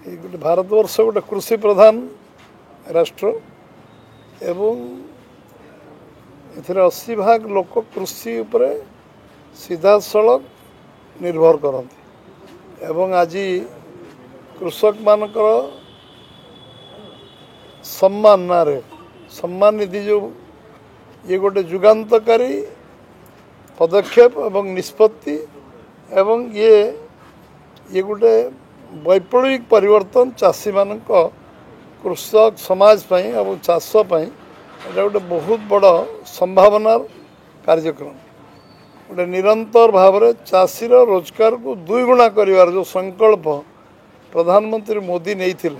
गोटे भारतवर्ष गोटे कृषि प्रधान राष्ट्र एवं एथिरे 80% लोक कृषि उपरे सीधा सड़क निर्भर करते एवं आज कृषक मानकर सम्मान नारे सम्मान निधि जो ये गोटे जुगान्तकारी पदक्षेप एवं निष्पत्ति एवं ये गोटे वैप्लविक परिवर्तन चाषी मान कृषक समाज और चाष गोटे बहुत बड़ संभावनार कार्यक्रम गोटे निरंतर भाव में चाषीर रोजगार को दुईगुणा करिवार जो संकल्प प्रधानमंत्री मोदी नहीं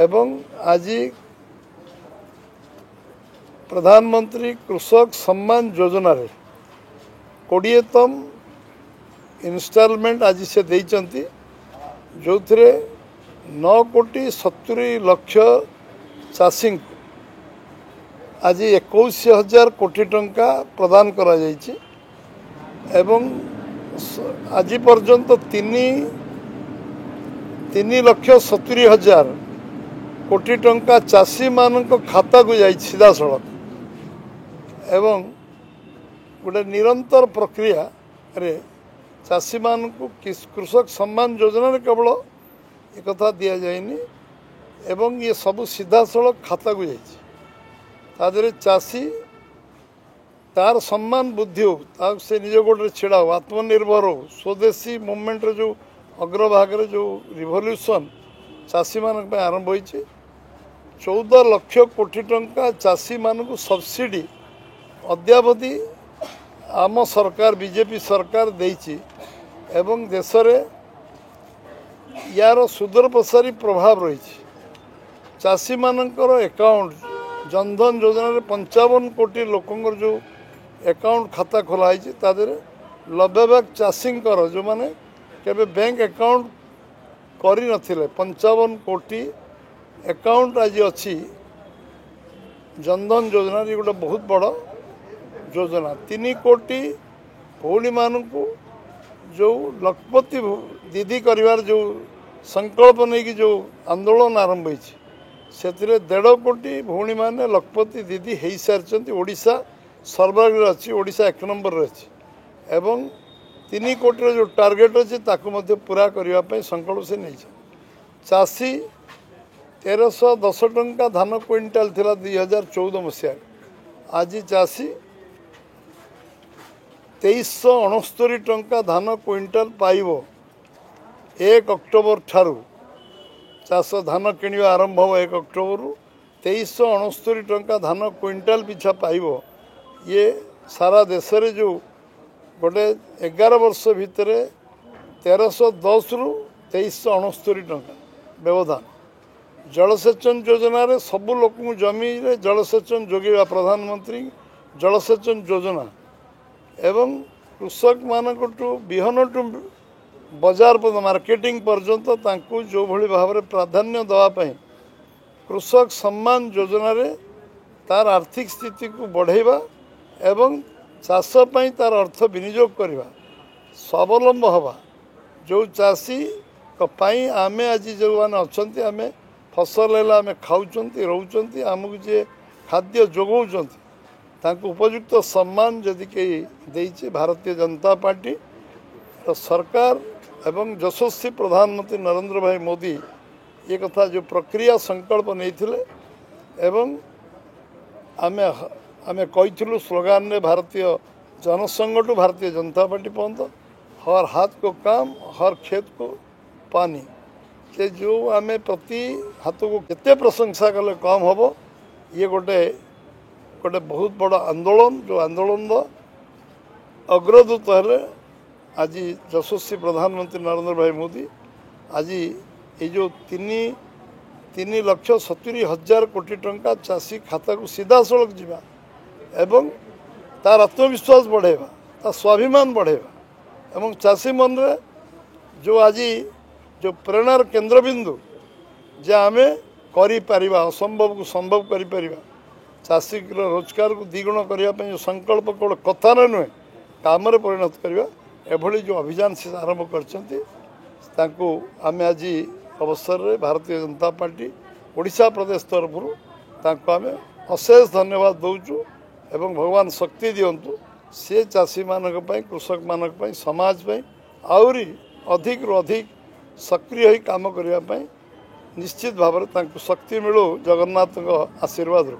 एवं आज प्रधानमंत्री कृषक सम्मान योजना रे 20तम इन्स्टॉलमेंट आज से देइचंती जो थे 9,70,00,000 चाषी आज 21,000 कोटी टंका प्रदान करा जाइछि एवं आज पर्यंत 3,70,000 कोटी टंका चाषी मान खाता को जाइछि सीधा सड़क एवं गोटे निरंतर प्रक्रिया रे चाषी मान को कृषक सम्मान योजना केवल एक कथा दि जाएनि एवं ये सब सीधा सड़क खाता को जाइए चाषी तार सम्मान बुद्धि हो से निज गोटे छिड़ा हो आत्मनिर्भर हो स्वदेशी मूवमेंट जो अग्रभाग जो रिवोल्यूशन चाषी मान आरंभ हो 14 लाख कोटी टंका चाषी मान को सब्सिडी अद्यावधि आम सरकार बीजेपी सरकार देइछि एवं देश रे यार सुदूर प्रसारी प्रभाव रही चाषी मानकर अकाउंट जनधन योजना रे 55 कोटी लोकंर जो अकाउंट खाता खोलाई 90 चाषी जो माने केबे बैंक अकाउंट करी नथिले 55 कोटी अकाउंट आज अच्छी जनधन योजना ये गोटे बहुत बड़ योजना 3 कोटी भौणी मान को जो लखपति दीदी करिवार जो संकल्प नहीं कि जो आंदोलन आरंभ हो 1.5 कोटी भौणी माने लखपति दीदी हो सारी ओडिशा सर्वाग्र अच्छी ओडिशा 1 नंबर अच्छी एवं 3 कोटी जो टार्गेट अच्छी ताकू मध्य पूरा करने संकल्प से नहीं चाषी 1310 टंका धान क्विंटाल थिला 2014 मसीह आज चाषी 2369 टंका धान क्विंटाल पाइब 1 अक्टोबर ठारू चाष धान किणवा आरंभ हो 1 अक्टोबर 2369 टंका धान क्विंटाल पिछा पाइब ये सारा देश रे जो गोटे 11 वर्ष भितर 1310 रु 2369 टंका व्यवधान जलसेचन योजना रे सबु लोक जमी रे जलसेचन जोगेवा प्रधानमंत्री जलसेचन योजना एवं कृषक मानक विहन टू बजार मार्केटिंग पर्यंत तांकु जो भली भाव में प्राधान्य दवापाई कृषक सम्मान योजना रे तार आर्थिक स्थिति को बढ़ेवा एवं चाष पाई तार अर्थ विनियोग करवा स्वावलंब हवा जो चाषी पाई आमे आज जो मैंने अच्छा आम फसल है आम खाऊँच रोच आमको जे खाद्य जोगाऊँ तांको उपयुक्त सम्मान जदि कहीं देइछे भारतीय जनता पार्टी तो सरकार एवं यशस्वी प्रधानमंत्री नरेंद्र भाई मोदी ये कथा जो प्रक्रिया संकल्प नहीं थिले एवं आमे आमे कहिथिलु स्लोगान ने भारतीय जनसंघ टू भारतीय जनता पार्टी पर्यंत हर हाथ को काम हर खेत को पानी से जो आमे प्रति हाथ को केते प्रशंसा कले कम हम ये गोटे गोटे बहुत बड़ा आंदोलन जो आंदोलन अग्रदूत है आज यशस्वी प्रधानमंत्री नरेंद्र भाई मोदी आज ये जो 3,70,000 कोटी टंका चाषी खाता को सीधा सड़क जीवा एवं तार आत्मविश्वास बढ़ेवा तार स्वाभिमान बढ़ेवा एवं चाषी मन रे जो आज जो प्रेरणार केन्द्रबिंदु जे आमे करि परिबा असंभव को संभव करि परिबा चाषी रोजगार को द्विगुण करने जो संकल्प केवल कथार नुहे काम परिणत करवा एभली जो अभियान से आरंभ कर आज अवसर में भारतीय जनता पार्टी ओडिशा प्रदेश तरफ आम अशेष धन्यवाद दौचु एवं भगवान शक्ति दिंतु से चाषी मानक कृषक मानक समाज आहरी अधिक रु अधिक सक्रिय हो काम करने निश्चित भाव में शक्ति मिलू जगन्नाथ आशीर्वाद।